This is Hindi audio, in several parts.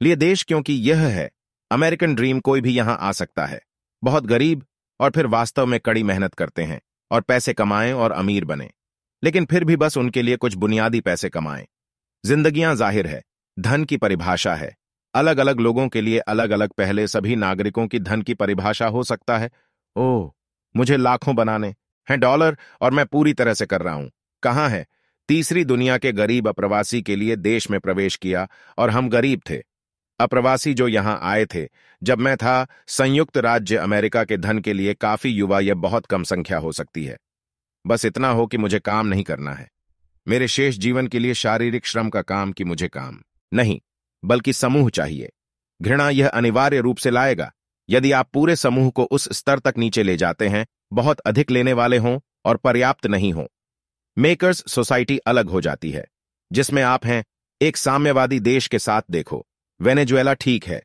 लिए देश, क्योंकि यह है अमेरिकन ड्रीम। कोई भी यहां आ सकता है, बहुत गरीब, और फिर वास्तव में कड़ी मेहनत करते हैं और पैसे कमाएं और अमीर बने, लेकिन फिर भी बस उनके लिए कुछ बुनियादी पैसे कमाएं। जिंदगियां जाहिर है धन की परिभाषा है, अलग अलग लोगों के लिए अलग अलग। पहले सभी नागरिकों की धन की परिभाषा हो सकता है, ओह मुझे लाखों बनाने हैं डॉलर और मैं पूरी तरह से कर रहा हूं। कहां है तीसरी दुनिया के गरीब अप्रवासी के लिए देश में प्रवेश किया, और हम गरीब थे अप्रवासी जो यहां आए थे जब मैं था। संयुक्त राज्य अमेरिका के धन के लिए काफी युवा, यह बहुत कम संख्या हो सकती है। बस इतना हो कि मुझे काम नहीं करना है मेरे शेष जीवन के लिए शारीरिक श्रम का काम, कि मुझे काम नहीं बल्कि समूह चाहिए। घृणा यह अनिवार्य रूप से लाएगा यदि आप पूरे समूह को उस स्तर तक नीचे ले जाते हैं, बहुत अधिक लेने वाले हों और पर्याप्त नहीं हों। मेकर्स सोसाइटी अलग हो जाती है जिसमें आप हैं। एक साम्यवादी देश के साथ देखो, वेनेजुएला ठीक है,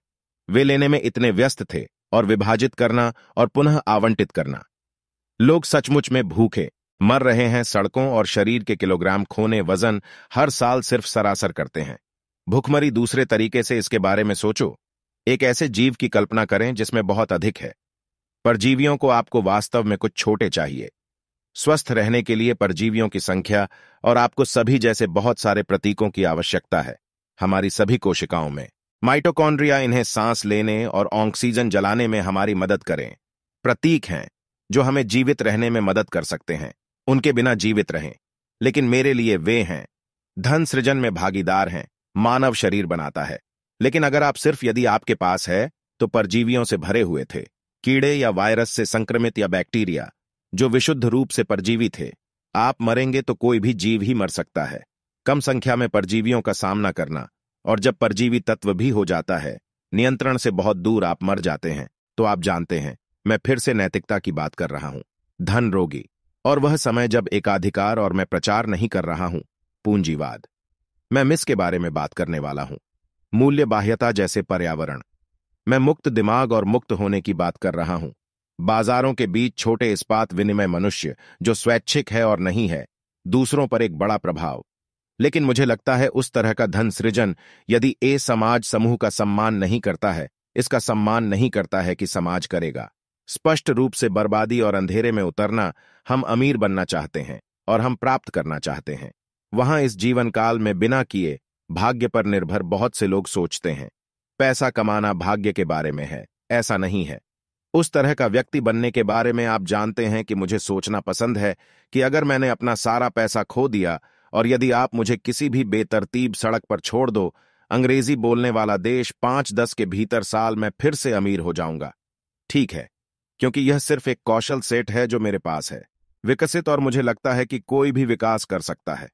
वे लेने में इतने व्यस्त थे और विभाजित करना और पुनः आवंटित करना। लोग सचमुच में भूखे मर रहे हैं, सड़कों और शरीर के किलोग्राम खोने वजन हर साल सिर्फ सरासर करते हैं। भूखमरी दूसरे तरीके से इसके बारे में सोचो। एक ऐसे जीव की कल्पना करें जिसमें बहुत अधिक है। परजीवियों को आपको वास्तव में कुछ छोटे चाहिए स्वस्थ रहने के लिए, परजीवियों की संख्या, और आपको सभी जैसे बहुत सारे प्रतीकों की आवश्यकता है। हमारी सभी कोशिकाओं में माइटोकॉन्ड्रिया इन्हें सांस लेने और ऑक्सीजन जलाने में हमारी मदद करें। प्रतीक हैं जो हमें जीवित रहने में मदद कर सकते हैं, उनके बिना जीवित रहें। लेकिन मेरे लिए वे हैं धन सृजन में भागीदार हैं, मानव शरीर बनाता है। लेकिन अगर आप सिर्फ, यदि आपके पास है तो परजीवियों से भरे हुए थे, कीड़े या वायरस से संक्रमित या बैक्टीरिया जो विशुद्ध रूप से परजीवी थे, आप मरेंगे तो कोई भी जीव ही मर सकता है। कम संख्या में परजीवियों का सामना करना, और जब परजीवी तत्व भी हो जाता है नियंत्रण से बहुत दूर, आप मर जाते हैं। तो आप जानते हैं, मैं फिर से नैतिकता की बात कर रहा हूं। धन रोगी, और वह समय जब एकाधिकार, और मैं प्रचार नहीं कर रहा हूं पूंजीवाद, मैं मिस के बारे में बात करने वाला हूं। मूल्य बाह्यता जैसे पर्यावरण। मैं मुक्त दिमाग और मुक्त होने की बात कर रहा हूं। बाजारों के बीच छोटे इस्पात विनिमय, मनुष्य जो स्वैच्छिक है और नहीं है, दूसरों पर एक बड़ा प्रभाव। लेकिन मुझे लगता है उस तरह का धन सृजन, यदि ए समाज समूह का सम्मान नहीं करता है, इसका सम्मान नहीं करता है कि समाज करेगा। स्पष्ट रूप से बर्बादी और अंधेरे में उतरना। हम अमीर बनना चाहते हैं और हम प्राप्त करना चाहते हैं। वहां इस जीवन काल में बिना किए भाग्य पर निर्भर बहुत से लोग सोचते हैं पैसा कमाना भाग्य के बारे में है। ऐसा नहीं है। उस तरह का व्यक्ति बनने के बारे में आप जानते हैं कि मुझे सोचना पसंद है कि अगर मैंने अपना सारा पैसा खो दिया, और यदि आप मुझे किसी भी बेतरतीब सड़क पर छोड़ दो, अंग्रेजी बोलने वाला देश, 5-10 के भीतर साल में फिर से अमीर हो जाऊंगा। ठीक है, क्योंकि यह सिर्फ एक कौशल सेट है जो मेरे पास है, विकसित, और मुझे लगता है कि कोई भी विकास कर सकता है।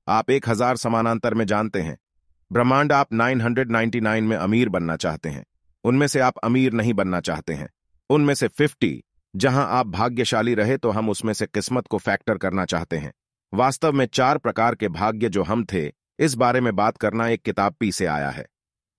आप 1000 समानांतर में जानते हैं ब्रह्मांड। आप 999 में अमीर बनना चाहते हैं, उनमें से आप अमीर नहीं बनना चाहते हैं। उनमें से 50 जहां आप भाग्यशाली रहे, तो हम उसमें से किस्मत को फैक्टर करना चाहते हैं। वास्तव में 4 प्रकार के भाग्य जो हम थे, इस बारे में बात करना एक किताब पी से आया है।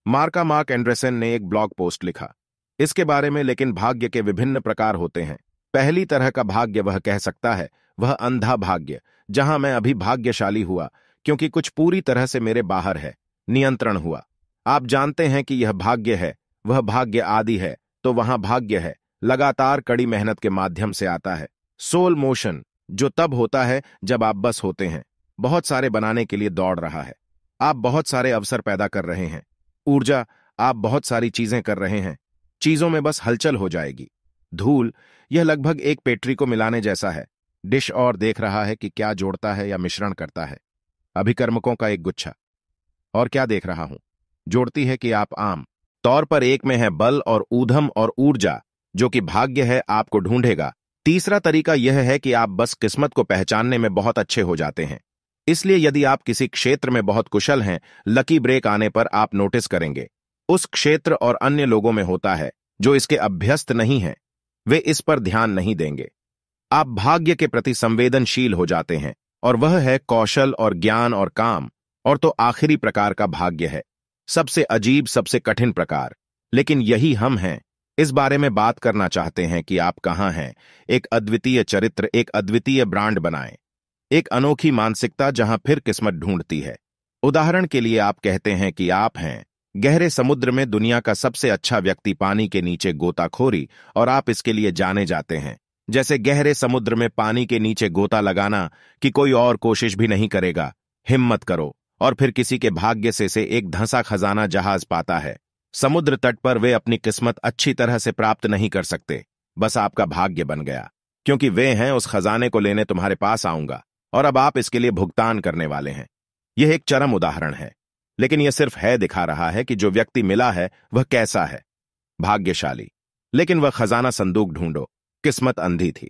मार्क एंडरसन ने एक ब्लॉग पोस्ट लिखा इसके बारे में। लेकिन भाग्य के विभिन्न प्रकार होते हैं। पहली तरह का भाग्य, वह कह सकता है, वह अंधा भाग्य, जहां मैं अभी भाग्यशाली हुआ क्योंकि कुछ पूरी तरह से मेरे बाहर है, नियंत्रण हुआ। आप जानते हैं कि यह भाग्य है, वह भाग्य आदि है, तो वहां भाग्य है लगातार कड़ी मेहनत के माध्यम से आता है। सोल मोशन, जो तब होता है जब आप बस होते हैं, बहुत सारे बनाने के लिए दौड़ रहा है। आप बहुत सारे अवसर पैदा कर रहे हैं। ऊर्जा, आप बहुत सारी चीजें कर रहे हैं, चीजों में बस हलचल हो जाएगी। धूल, यह लगभग एक पेट्री को मिलाने जैसा है, डिश और देख रहा है कि क्या जोड़ता है या मिश्रण करता है। अभिकर्मकों का एक गुच्छा, और क्या देख रहा हूं, जोड़ती है कि आप आम तौर पर एक में है बल और ऊधम और ऊर्जा, जो कि भाग्य है, आपको ढूंढेगा। तीसरा तरीका यह है कि आप बस किस्मत को पहचानने में बहुत अच्छे हो जाते हैं। इसलिए यदि आप किसी क्षेत्र में बहुत कुशल हैं, लकी ब्रेक आने पर आप नोटिस करेंगे उस क्षेत्र और अन्य लोगों में होता है जो इसके अभ्यस्त नहीं हैं, वे इस पर ध्यान नहीं देंगे। आप भाग्य के प्रति संवेदनशील हो जाते हैं, और वह है कौशल और ज्ञान और काम। और तो आखिरी प्रकार का भाग्य है, सबसे अजीब, सबसे कठिन प्रकार, लेकिन यही हम हैं। इस बारे में बात करना चाहते हैं कि आप कहां हैं। एक अद्वितीय चरित्र, एक अद्वितीय ब्रांड बनाएं, एक अनोखी मानसिकता जहां फिर किस्मत ढूंढती है। उदाहरण के लिए आप कहते हैं कि आप हैं गहरे समुद्र में दुनिया का सबसे अच्छा व्यक्ति पानी के नीचे गोताखोरी, और आप इसके लिए जाने जाते हैं। जैसे गहरे समुद्र में पानी के नीचे गोता लगाना कि कोई और कोशिश भी नहीं करेगा। हिम्मत करो, और फिर किसी के भाग्य से एक धंसा खजाना जहाज पाता है। समुद्र तट पर वे अपनी किस्मत अच्छी तरह से प्राप्त नहीं कर सकते, बस आपका भाग्य बन गया, क्योंकि वे हैं उस खजाने को लेने तुम्हारे पास आऊंगा, और अब आप इसके लिए भुगतान करने वाले हैं। यह एक चरम उदाहरण है, लेकिन यह सिर्फ है दिखा रहा है कि जो व्यक्ति मिला है वह कैसा है, भाग्यशाली। लेकिन वह खजाना संदूक ढूंढो, किस्मत अंधी थी,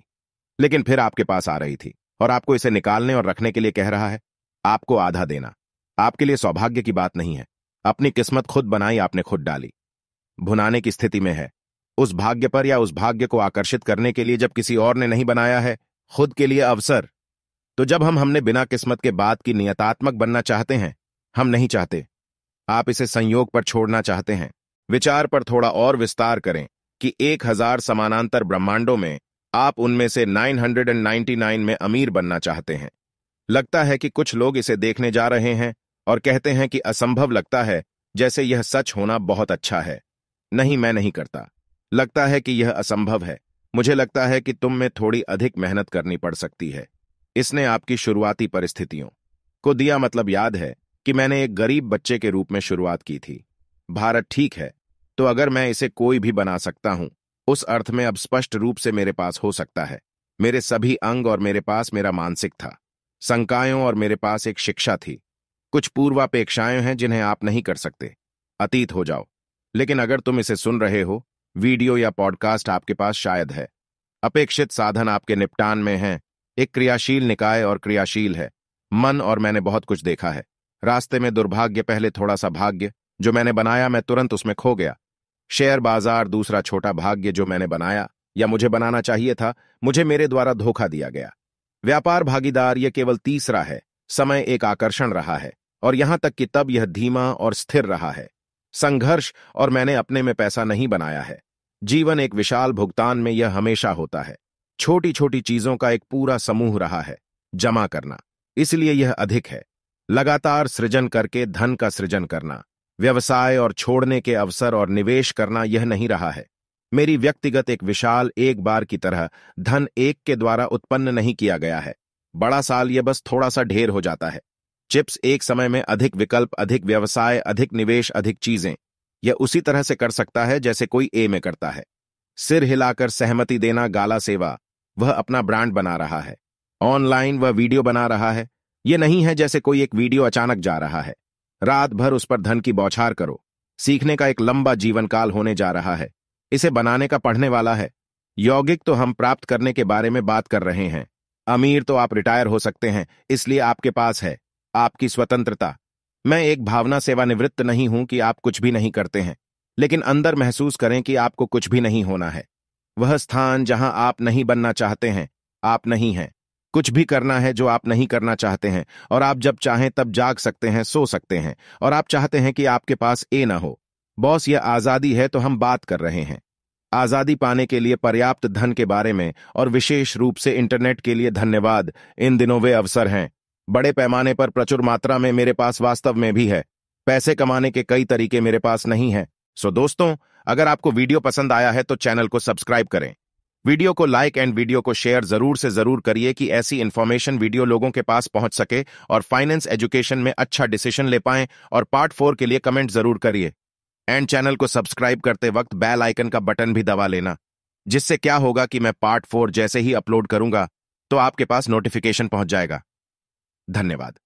लेकिन फिर आपके पास आ रही थी, और आपको इसे निकालने और रखने के लिए कह रहा है। आपको आधा देना आपके लिए सौभाग्य की बात नहीं है। अपनी किस्मत खुद बनाई, आपने खुद डाली। भुनाने की स्थिति में है उस भाग्य पर, या उस भाग्य को आकर्षित करने के लिए जब किसी और ने नहीं बनाया है, खुद के लिए अवसर। तो जब हमने बिना किस्मत के बाद की नियतात्मक बनना चाहते हैं, हम नहीं चाहते। आप इसे संयोग पर छोड़ना चाहते हैं। विचार पर थोड़ा और विस्तार करें कि 1000 समानांतर ब्रह्मांडों में आप उनमें से 999 में अमीर बनना चाहते हैं। लगता है कि कुछ लोग इसे देखने जा रहे हैं और कहते हैं कि असंभव लगता है, जैसे यह सच होना बहुत अच्छा है। नहीं, मैं नहीं करता। लगता है कि यह असंभव है। मुझे लगता है कि तुम में थोड़ी अधिक मेहनत करनी पड़ सकती है। इसने आपकी शुरुआती परिस्थितियों को दिया। मतलब याद है कि मैंने एक गरीब बच्चे के रूप में शुरुआत की थी। भारत ठीक है, तो अगर मैं इसे कोई भी बना सकता हूं, उस अर्थ में अब स्पष्ट रूप से मेरे पास हो सकता है मेरे सभी अंग, और मेरे पास मेरा मानसिक था संकायों, और मेरे पास एक शिक्षा थी। कुछ पूर्वापेक्षाएं हैं जिन्हें आप नहीं कर सकते। अतीत हो जाओ। लेकिन अगर तुम इसे सुन रहे हो, वीडियो या पॉडकास्ट आपके पास शायद है। अपेक्षित साधन आपके निपटान में हैं। एक क्रियाशील निकाय और क्रियाशील है मन, और मैंने बहुत कुछ देखा है। रास्ते में दुर्भाग्य, पहले थोड़ा सा भाग्य जो मैंने बनाया, मैं तुरंत उसमें खो गया। शेयर बाजार, दूसरा छोटा भाग्य जो मैंने बनाया या मुझे बनाना चाहिए था, मुझे मेरे द्वारा धोखा दिया गया। व्यापार भागीदार, यह केवल तीसरा है। समय एक आकर्षण रहा है, और यहां तक कि तब यह धीमा और स्थिर रहा है। संघर्ष, और मैंने अपने में पैसा नहीं बनाया है। जीवन एक विशाल भुगतान में यह हमेशा होता है। छोटी छोटी चीजों का एक पूरा समूह रहा है जमा करना, इसलिए यह अधिक है। लगातार सृजन करके धन का सृजन करना, व्यवसाय और छोड़ने के अवसर और निवेश करना, यह नहीं रहा है। मेरी व्यक्तिगत एक विशाल एक बार की तरह धन एक के द्वारा उत्पन्न नहीं किया गया है। बड़ा साल यह बस थोड़ा सा ढेर हो जाता है। चिप्स एक समय में अधिक विकल्प, अधिक व्यवसाय, अधिक निवेश, अधिक चीजें। यह उसी तरह से कर सकता है जैसे कोई ए में करता है। सिर हिलाकर सहमति देना, गाला सेवा। वह अपना ब्रांड बना रहा है। ऑनलाइन वह वीडियो बना रहा है। यह नहीं है जैसे कोई एक वीडियो अचानक जा रहा है। रात भर उस पर धन की बौछार करो। सीखने का एक लंबा जीवन काल होने जा रहा है। इसे बनाने का पढ़ने वाला है। यौगिक तो हम प्राप्त करने के बारे में बात कर रहे हैं। अमीर तो आप रिटायर हो सकते हैं, इसलिए आपके पास है आपकी स्वतंत्रता। मैं एक भावना सेवानिवृत्त नहीं हूं कि आप कुछ भी नहीं करते हैं, लेकिन अंदर महसूस करें कि आपको कुछ भी नहीं होना है। वह स्थान जहां आप नहीं बनना चाहते हैं, आप नहीं हैं। कुछ भी करना है जो आप नहीं करना चाहते हैं, और आप जब चाहें तब जाग सकते हैं, सो सकते हैं, और आप चाहते हैं कि आपके पास ए ना हो। बॉस, यह आजादी है तो हम बात कर रहे हैं। आजादी पाने के लिए पर्याप्त धन के बारे में, और विशेष रूप से इंटरनेट के लिए धन्यवाद। इन दिनों वे अवसर हैं बड़े पैमाने पर, प्रचुर मात्रा में। मेरे पास वास्तव में भी है। पैसे कमाने के कई तरीके मेरे पास नहीं है। सो दोस्तों, अगर आपको वीडियो पसंद आया है तो चैनल को सब्सक्राइब करें, वीडियो को लाइक एंड वीडियो को शेयर जरूर से जरूर करिए कि ऐसी इंफॉर्मेशन वीडियो लोगों के पास पहुंच सके और फाइनेंस एजुकेशन में अच्छा डिसीजन ले पाएं। और पार्ट 4 के लिए कमेंट जरूर करिए। एंड चैनल को सब्सक्राइब करते वक्त बेल आइकन का बटन भी दबा लेना, जिससे क्या होगा कि मैं पार्ट 4 जैसे ही अपलोड करूंगा तो आपके पास नोटिफिकेशन पहुंच जाएगा। धन्यवाद।